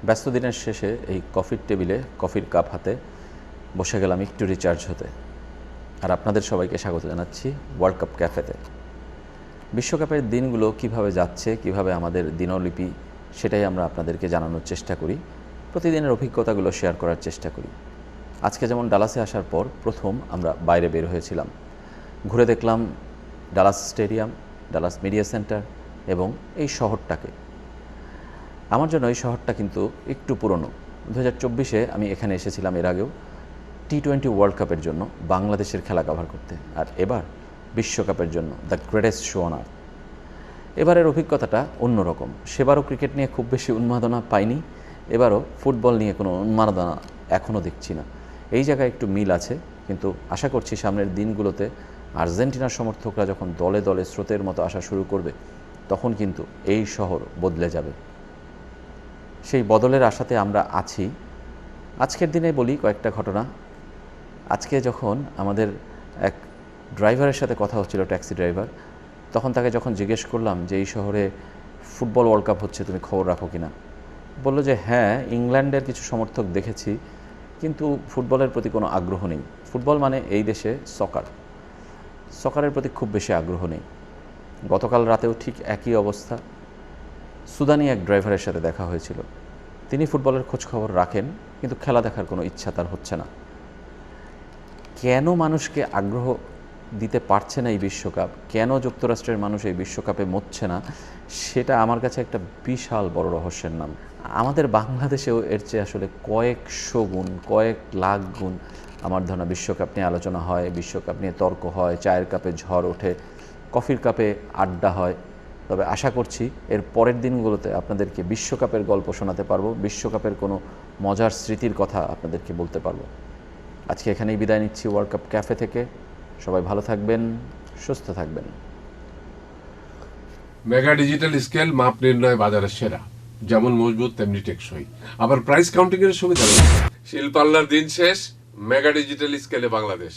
ব্যস্ত দিনের শেষে এই কফির টেবিলে কফির কাপ হাতে বসে গেলাম একটু রিচার্জ হতে। আর আপনাদের সবাইকে স্বাগত জানাচ্ছি ওয়ার্ল্ড কাপ ক্যাফেতে। বিশ্বকাপের দিনগুলো কিভাবে যাচ্ছে, কিভাবে আমাদের দিনলিপি, সেটাই আমরা আপনাদেরকে জানানোর চেষ্টা করি। প্রতিদিনের অভিজ্ঞতাগুলো শেয়ার করার চেষ্টা করি। আজকে যেমন ডালাসে আসার পর প্রথম আমরা বাইরে বের হয়েছিলাম, ঘুরে দেখলাম Dallas stadium, Dallas media centre এবং এই শহরটাকে। আমার জন্য এই শহরটা কিন্তু একটু পুরনো। 2024-এ আমি এখানে এসেছিলাম এর আগেও টি-20 ওয়ার্ল্ড কাপের জন্য বাংলাদেশের খেলা কভার করতে, আর এবার বিশ্বকাপের জন্য the greatest show on earth. এবারের অভিজ্ঞতাটা অন্যরকম। সেবারও ক্রিকেট নিয়ে খুব বেশি উন্মাদনা পাইনি, এবারও ফুটবল নিয়ে কোনো উন্মাদনা এখনও দেখছি না। এই জায়গায় একটু মিল আছে, কিন্তু আশা করছি সামনের দিনগুলোতে আর্জেন্টিনার সমর্থকরা যখন দলে দলে স্রোতের মতো আসা শুরু করবে, তখন কিন্তু এই শহর বদলে যাবে। সেই বদলের আশাতে আমরা আছি। আজকের দিনে বলি কয়েকটা ঘটনা। আজকে যখন আমাদের এক ড্রাইভারের সাথে কথা হচ্ছিল, ট্যাক্সি ড্রাইভার, তখন তাকে যখন জিজ্ঞেস করলাম যে এই শহরে ফুটবল ওয়ার্ল্ড কাপ হচ্ছে, তুমি খবর রাখো কি না? বললো যে হ্যাঁ, ইংল্যান্ডের কিছু সমর্থক দেখেছি, কিন্তু ফুটবলের প্রতি কোনো আগ্রহ নেই। ফুটবল মানে এই দেশে সকারের প্রতি খুব বেশি আগ্রহ নেই। গতকাল রাতেও ঠিক একই অবস্থা। সুদানি এক ড্রাইভারের সাথে দেখা হয়েছিল, তিনি ফুটবলের খোঁজখবর রাখেন, কিন্তু খেলা দেখার কোনো ইচ্ছা তার হচ্ছে না। কেন মানুষকে আগ্রহ দিতে পারছে না এই বিশ্বকাপ, কেন যুক্তরাষ্ট্রের মানুষ এই বিশ্বকাপে মরছে না, সেটা আমার কাছে একটা বিশাল বড় রহস্যের নাম। আমাদের বাংলাদেশেও এর চেয়ে আসলে কয়েকশো গুণ, কয়েক লাখ গুণ আমার ধারণা বিশ্বকাপ নিয়ে আলোচনা হয়, বিশ্বকাপ নিয়ে তর্ক হয়, চায়ের কাপে ঝড় ওঠে, কফির কাপে আড্ডা হয়। তবে আশা করছি এর পরের দিনগুলোতে আপনাদেরকে বিশ্বকাপের গল্প শোনাতে পারবো, বিশ্বকাপের কোনো মজার স্মৃতির কথা আপনাদেরকে বলতে পারবো। আজকে এখানেই বিদায় নিচ্ছি ওয়ার্ল্ড কাপ ক্যাফে থেকে। সবাই ভালো থাকবেন, সুস্থ থাকবেন। মেগা ডিজিটাল স্কেল মাপ নির্ণয় বাজারের সেরা, যেমন মজবুত তেমনি টেকসই, আবার প্রাইস কাউন্টিং এর সুবিধা রয়েছে। শিল্পাল্লার দিন শেষ, মেগা ডিজিটাল স্কেলে বাংলাদেশ।